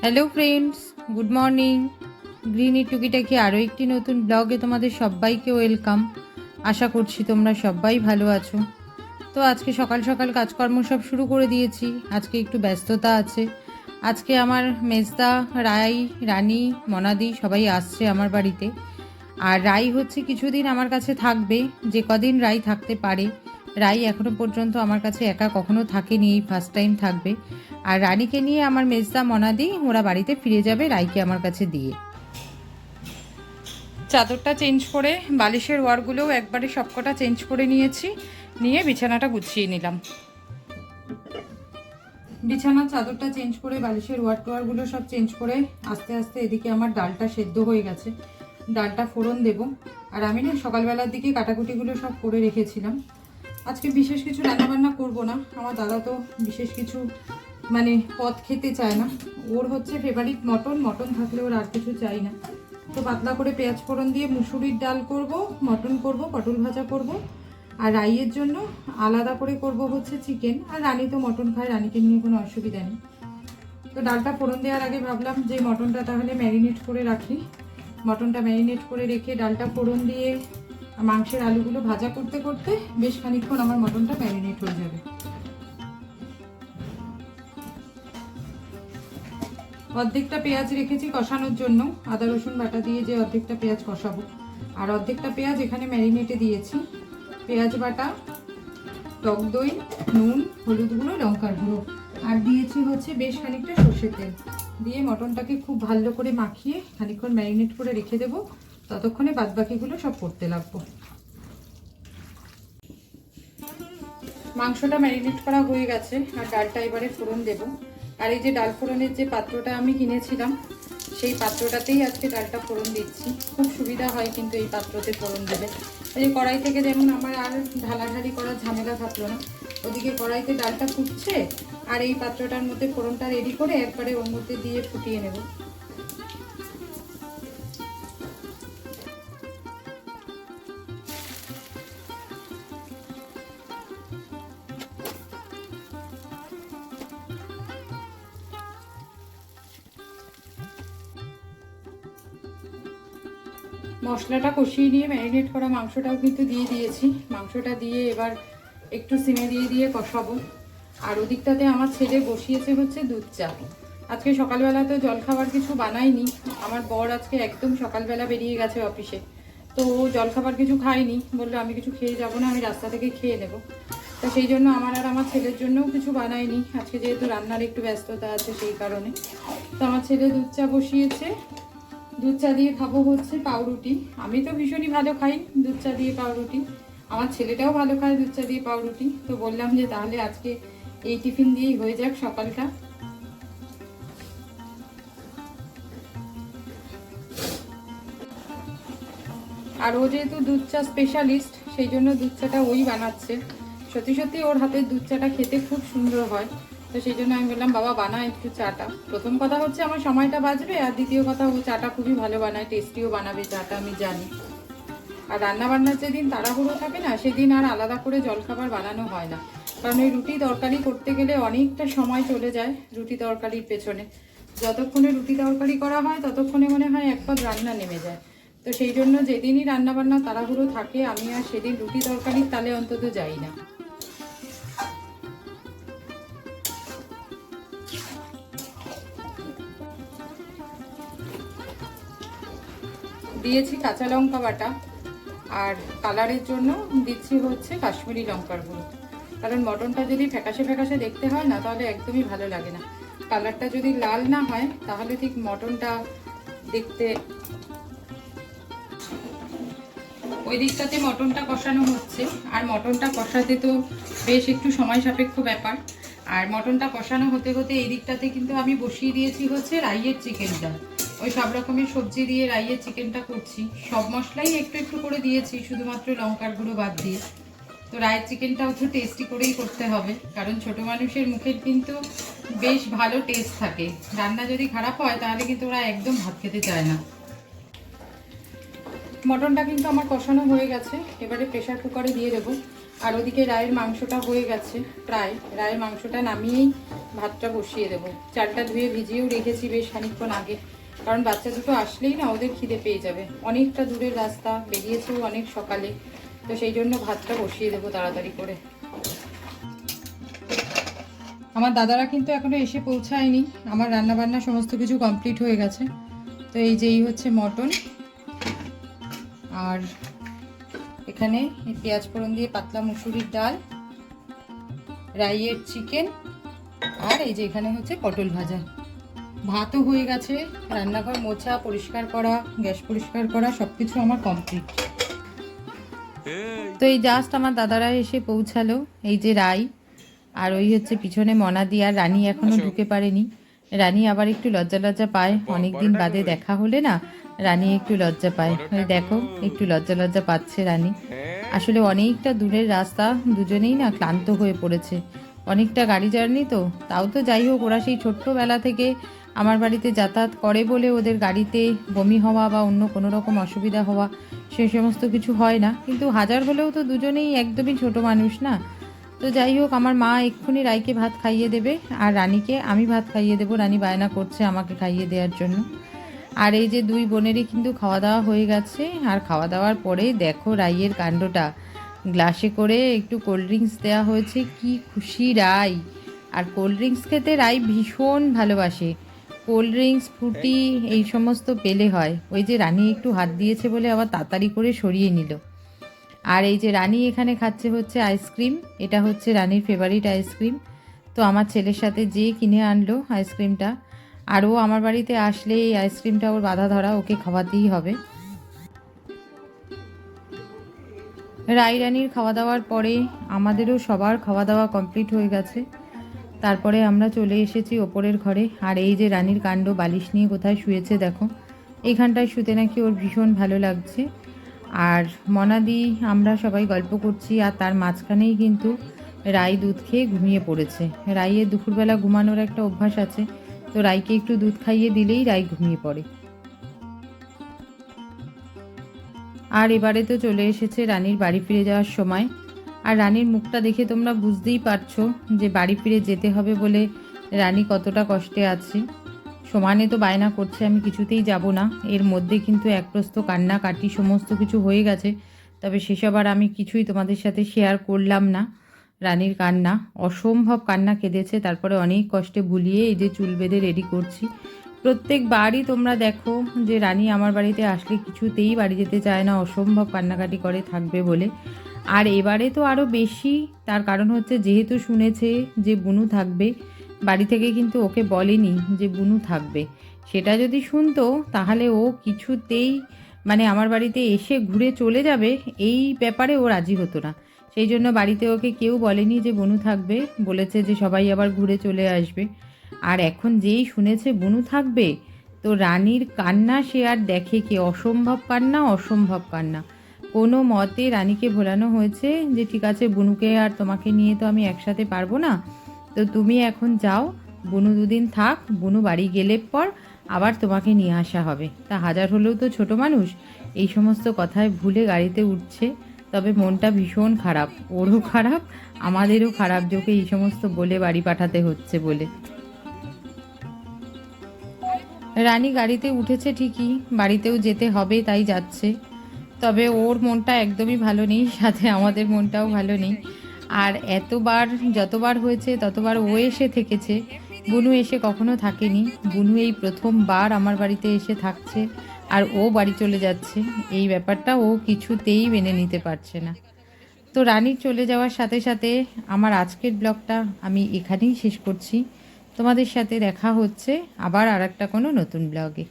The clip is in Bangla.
Hello friends, good morning. গ্রিনি টুকিটাকি আরও একটি নতুন ব্লগে তোমাদের সবাইকে ওয়েলকাম। আশা করছি তোমরা সবাই ভালো আছো। তো আজকে সকাল সকাল কাজকর্ম সব শুরু করে দিয়েছি। আজকে একটু ব্যস্ততা আছে। আজকে আমার মেজদা, রাই, রানী, মনাদি সবাই আসছে আমার বাড়িতে। আর রাই হচ্ছে কিছুদিন আমার কাছে থাকবে, যে কদিন রাই থাকতে পারে। রাই এখনও পর্যন্ত আমার কাছে একা কখনো থাকেনি, এই ফার্স্ট টাইম থাকবে। আর রানীকে নিয়ে আমার মেজদা মনাদি ওরা বাড়িতে ফিরে যাবে রাইকে আমার কাছে দিয়ে। চাদরটা চেঞ্জ করে বালিশের ওয়ারগুলোও একবারে সবকটা চেঞ্জ করে নিয়েছি, নিয়ে বিছানাটা গুছিয়ে নিলাম। বিছানার চাদরটা চেঞ্জ করে বালিশের ওয়ারগুলো সব চেঞ্জ করে আস্তে আস্তে এদিকে আমার ডালটা সেদ্ধ হয়ে গেছে। ডালটা ফোড়ন দেব। আর আমি না সকালবেলার দিকে কাটাকুটিগুলো সব করে রেখেছিলাম। আজকে বিশেষ কিছু রান্নাবান্না করব না। আমার দাদা তো বিশেষ কিছু পদ খেতে চায় না। ওর হচ্ছে ফেভারিট মটন, মটন থাকলে ওর আর কিছু চাই না। তো পাতলা করে পেঁয়াজ ফোড়ন দিয়ে মুসুরির ডাল করব, মটন করব, পটল ভাজা করব। আর রাইয়ের জন্য আলাদা করে করব হচ্ছে চিকেন। আর রানী তো মটন খায়, রানীকে নিয়ে কোনো অসুবিধা নেই। তো ডালটা ফোড়ন দেওয়ার আগে ভাবলাম যে মটনটা তাহলে ম্যারিনেট করে রাখি। মটনটা ম্যারিনেট করে রেখে ডালটা ফোড়ন দিয়ে মাংসের আলুগুলো ভাজা করতে করতে বেশ খানিকক্ষণ আমার মটনটা ম্যারিনেট হয়ে যাবে। অর্ধেকটা পেঁয়াজ রেখেছি কষানোর জন্য, আদা রসুন বাটা দিয়ে যে অর্ধেকটা পেঁয়াজ কষাবো। আর অর্ধেকটা পেঁয়াজ এখানে ম্যারিনেটে দিয়েছি। পেঁয়াজ বাটা, টক দই, নুন, হলুদ গুঁড়ো, লঙ্কার গুঁড়ো, আর দিয়েছি হচ্ছে বেশ খানিকটা সর্ষের তেল দিয়ে মটনটাকে খুব ভালো করে মাখিয়ে খানিকক্ষণ ম্যারিনেট করে রেখে দেবো। ততক্ষণে বাদবাকিগুলো সব করতে লাগবো। মাংসটা ম্যারিনেট করা হয়ে গেছে, আর ডালটা এবারে ফোড়ন দেব। আর এই যে ডাল ফোড়নের যে পাত্রটা আমি কিনেছিলাম, সেই পাত্রটাতেই আজকে ডালটা ফোড়ন দিচ্ছি। খুব সুবিধা হয় কিন্তু এই পাত্রতে ফোড়ন দেবে। এই কড়াই থেকে যেমন আমার আর ঢালাঢালি করার ঝামেলা থাকলো না। ওদিকে কড়াইতে ডালটা ফুটছে, আর এই পাত্রটার মধ্যে ফোড়নটা রেডি করে একবারে ওর মধ্যে দিয়ে ফুটিয়ে নেব। মশলাটা কষিয়ে নিয়ে ম্যারিনেট করা মাংসটাও কিন্তু দিয়ে দিয়েছি। মাংসটা দিয়ে এবার একটু সিমে দিয়ে দিয়ে কষাবো। আর ওদিকটাতে আমার ছেলে বসিয়েছে হচ্ছে দুধ চা। আজকে সকালবেলা তো জলখাবার কিছু বানাইনি। আমার বর আজকে একদম সকালবেলা বেরিয়ে গেছে অফিসে, তো জলখাবার কিছু খাইনি। বললো আমি কিছু খেয়ে যাবো না, আমি রাস্তা থেকে খেয়ে নেবো। তো সেই জন্য আমার আর আমার ছেলের জন্যও কিছু বানাইনি আজকে, যেহেতু রান্নার একটু ব্যস্ততা আছে সেই কারণে। তো আমার ছেলে দুধ চা বসিয়েছে। দুধ চা দিয়ে খাবো হচ্ছে পাউরুটি। আমি তো ভীষণই ভালো খাই দুধ চা দিয়ে পাউরুটি, আমার ছেলেটাও ভালো খায় দুধ চা দিয়ে পাউরুটি। তো বললাম যে তাহলে আজকে এই টিফিন দিয়েই হয়ে যাক সকালটা। আর ও যেহেতু দুধ চা স্পেশালিস্ট, সেই জন্য দুধ চাটা ওই বানাচ্ছে। সত্যি সত্যি ওর হাতের দুধ চাটা খেতে খুব সুন্দর হয়। তো সেই জন্য আমি বললাম বাবা বানা একটু চাটা। প্রথম কথা হচ্ছে আমার সময়টা বাঁচবে, আর দ্বিতীয় কথা ও চাটা খুবই ভালো বানায়, টেস্টিও বানাবে চাটা আমি জানি। আর রান্নাবান্নার যেদিন তাড়াহুড়ো থাকে না, সেদিন আর আলাদা করে জলখাবার বানানো হয় না। কারণ ওই রুটি তরকারি করতে গেলে অনেকটা সময় চলে যায় রুটি তরকারির পেছনে। যতক্ষণে রুটি তরকারি করা হয় ততক্ষণে মনে হয় এক পদ রান্না নেমে যায়। তো সেই জন্য যেদিনই রান্নাবান্না তাড়াহুড়ো থাকে আমি আর সেদিন রুটি তরকারির তালে অন্তত যাই না। দিয়েছি কাঁচা লঙ্কা বাটা, আর কালারের জন্য দিচ্ছি হচ্ছে কাশ্মীরি লঙ্কার গুঁড়ো। কারণ মটনটা যদি ফ্যাকাশে ফ্যাকাশে দেখতে হয় না, তাহলে একদমই ভালো লাগে না। কালারটা যদি লাল না হয় তাহলে ঠিক মটনটা দেখতে। ওই দিকটাতে মটনটা কষানো হচ্ছে, আর মটনটা কষাতে তো বেশ একটু সময় সাপেক্ষ ব্যাপার। আর মটনটা কষানো হতে হতে এই দিকটাতে কিন্তু আমি বসিয়ে দিয়েছি হচ্ছে রাইয়ের চিকেনটা। ওই সব রকমের সবজি দিয়ে রাইয়ের চিকেনটা করছি। সব মশলাই একটু একটু করে দিয়েছি, শুধুমাত্র লঙ্কার গুঁড়ো বাদ দিয়ে। তো রাইয়ের চিকেনটাও একটু টেস্টি করেই করতে হবে, কারণ ছোট মানুষের মুখের কিন্তু বেশ ভালো টেস্ট থাকে। রান্না যদি খারাপ হয় তাহলে কিন্তু ওরা একদম ভাত খেতে চায় না। মটনটা কিন্তু আমার কষানো হয়ে গেছে, এবারে প্রেসার কুকারে দিয়ে দেবো। আর ওদিকে রায়ের মাংসটা হয়ে গেছে প্রায়। রায়ের মাংসটা নামিয়েই ভাতটা বসিয়ে দেবো। চালটা ধুয়ে ভিজিয়েও রেখেছি বেশ খানিকক্ষণ আগে, কারণ বাচ্চা দুটো আসলেই না ওদের খিদে পেয়ে যাবে। অনেকটা দূরের রাস্তা, বেরিয়েছেও অনেক সকালে, তো সেই জন্য ভাতটা বসিয়ে দেবো তাড়াতাড়ি করে। আমার দাদারা কিন্তু এখনো এসে পৌঁছায়নি। আমার রান্নাবান্না সমস্ত কিছু কমপ্লিট হয়ে গেছে। তো এই যে এই হচ্ছে মটন, আর এখানে পেঁয়াজ ফোড়ন দিয়ে পাতলা মুসুরির ডাল, রাইয়ের চিকেন, আর এই যে এখানে হচ্ছে পটল ভাজা। ভাতও হয়ে গেছে, রান্নাঘর মোছা, পরিষ্কার করা, গ্যাস পরিষ্কার করা সব কিছু আমার কমপ্লিট। তো এই জাস্ট আমার দাদারা এসে পৌঁছালো। এই যে রাই, আর ওই হচ্ছে পিছনে মনাদি, আর রানী এখনো ঢুকে পারেনি। রানী আবার একটু লজ্জা লজ্জা পায়, অনেকদিন বাদে দেখা হলে না রানী একটু লজ্জা পায়। দেখো একটু লজ্জা লজ্জা পাচ্ছে রানী। আসলে অনেকটা দূরের রাস্তা, দুজনেই না ক্লান্ত হয়ে পড়েছে, অনেকটা গাড়ি জার্নি তো। তাও তো যাই হোক, ওরা সেই ছোট্টবেলা থেকে আমার বাড়িতে যাতায়াত করে বলে ওদের গাড়িতে বমি হওয়া বা অন্য কোনো রকম অসুবিধা হওয়া সে সমস্ত কিছু হয় না। কিন্তু হাজার হলেও তো দুজনেই একদমই ছোট মানুষ না। তো যাই হোক, আমার মা এক্ষুনি রাইকে ভাত খাইয়ে দেবে, আর রানীকে আমি ভাত খাইয়ে দেবো। রানী বায়না করছে আমাকে খাইয়ে দেওয়ার জন্য। আর এই যে দুই বোনেরই কিন্তু খাওয়া দাওয়া হয়ে গেছে। আর খাওয়া দাওয়ার পরে দেখো রাইয়ের কাণ্ডটা, গ্লাসে করে একটু কোল্ড ড্রিঙ্কস দেওয়া হয়েছে। কি খুশি রাই! আর কোল্ড ড্রিঙ্কস খেতে রাই ভীষণ ভালোবাসে। কোল্ড ড্রিঙ্কস, ফ্রুটি এই সমস্ত পেলে হয়। ওই যে রানী একটু হাত দিয়েছে বলে আবার তাড়াতাড়ি করে সরিয়ে নিল। আর এই যে রানী এখানে খাচ্ছে হচ্ছে আইসক্রিম। এটা হচ্ছে রানীর ফেভারিট আইসক্রিম। তো আমার ছেলের সাথে যে কিনে আনলো আইসক্রিমটা, আর ও আমার বাড়িতে আসলে এই আইসক্রিমটা ওর বাধা ধরা, ওকে খাওয়াতেই হবে। রাই রানীর খাওয়া দাওয়ার পরে আমাদেরও সবার খাওয়া দাওয়া কমপ্লিট হয়ে গেছে। তারপরে আমরা চলে এসেছি ওপরের ঘরে। আর এই যে রানীর কাণ্ড, বালিশ নিয়ে কোথায় শুয়েছে দেখো। এইখানটায় শুতে নাকি ওর ভীষণ ভালো লাগছে। আর মনাদি, আমরা সবাই গল্প করছি, আর তার মাঝখানেই কিন্তু রাই দুধ খেয়ে ঘুমিয়ে পড়েছে। রাইয়ের দুপুরবেলা ঘুমানোর একটা অভ্যাস আছে, তো রাইকে একটু দুধ খাইয়ে দিলেই রাই ঘুমিয়ে পড়ে। আর এবারে তো চলে এসেছে রানীর বাড়ি ফিরে যাওয়ার সময়। আর রানীর মুখটা দেখে তোমরা বুঝতেই পারছো যে বাড়ি ফিরে যেতে হবে বলে রানী কতটা কষ্টে আছে। সমানে তো বায়না করছে আমি কিছুতেই যাব না। এর মধ্যে কিন্তু একপ্রস্ত কান্নাকাটি সমস্ত কিছু হয়ে গেছে, তবে সেসব আর আমি কিছুই তোমাদের সাথে শেয়ার করলাম না। রানীর কান্না, অসম্ভব কান্না কেঁদেছে। তারপরে অনেক কষ্টে ভুলিয়ে এই যে চুল বেঁধে রেডি করছি। প্রত্যেকবারই তোমরা দেখো যে রানী আমার বাড়িতে আসলে কিছুতেই বাড়ি যেতে চায় না, অসম্ভব কান্নাকাটি করে থাকবে বলে। আর এবারে তো আরও বেশি, তার কারণ হচ্ছে যেহেতু শুনেছে যে বুনু থাকবে, বাড়ি থেকে কিন্তু ওকে বলেনি যে বুনু থাকবে। সেটা যদি শুনতো তাহলে ও কিছুতেই মানে আমার বাড়িতে এসে ঘুরে চলে যাবে এই ব্যাপারে ও রাজি হতো না। সেই জন্য বাড়িতে ওকে কেউ বলেনি যে বুনু থাকবে, বলেছে যে সবাই আবার ঘুরে চলে আসবে। আর এখন যেই শুনেছে বুনু থাকবে, তো রানীর কান্না সে আর দেখে কে, অসম্ভব কান্না, অসম্ভব কান্না। কোনো মতে রানীকে ভোলানো হয়েছে যে ঠিক আছে, বুনুকে আর তোমাকে নিয়ে তো আমি একসাথে পারবো না, তো তুমি এখন যাও, বুনু দুদিন থাক, বুনু বাড়ি গেলে পর আবার তোমাকে নিয়ে আসা হবে। তা হাজার হলেও তো ছোট মানুষ, এই সমস্ত কথায় ভুলে গাড়িতে উঠছে। তবে মনটা ভীষণ খারাপ, ওরও খারাপ, আমাদেরও খারাপ যে ওকে এই সমস্ত বলে বাড়ি পাঠাতে হচ্ছে বলে। রানী গাড়িতে উঠেছে ঠিকই, বাড়িতেও যেতে হবে তাই যাচ্ছে। তবে ওর মনটা একদমই ভালো নেই, সাথে আমাদের মনটাও ভালো নেই। আর এতবার যতবার হয়েছে ততবার ও এসে থেকেছে, বুনু এসে কখনো থাকেনি। বুনু এই প্রথমবার আমার বাড়িতে এসে থাকছে, আর ও বাড়ি চলে যাচ্ছে। এই ব্যাপারটা ও কিছুতেই মেনে নিতে পারছে না। তো রানীর চলে যাওয়ার সাথে সাথে আমার আজকের ব্লগটা আমি এখানেই শেষ করছি। তোমাদের সাথে দেখা হচ্ছে আবার আরেকটা কোনো নতুন ব্লগে।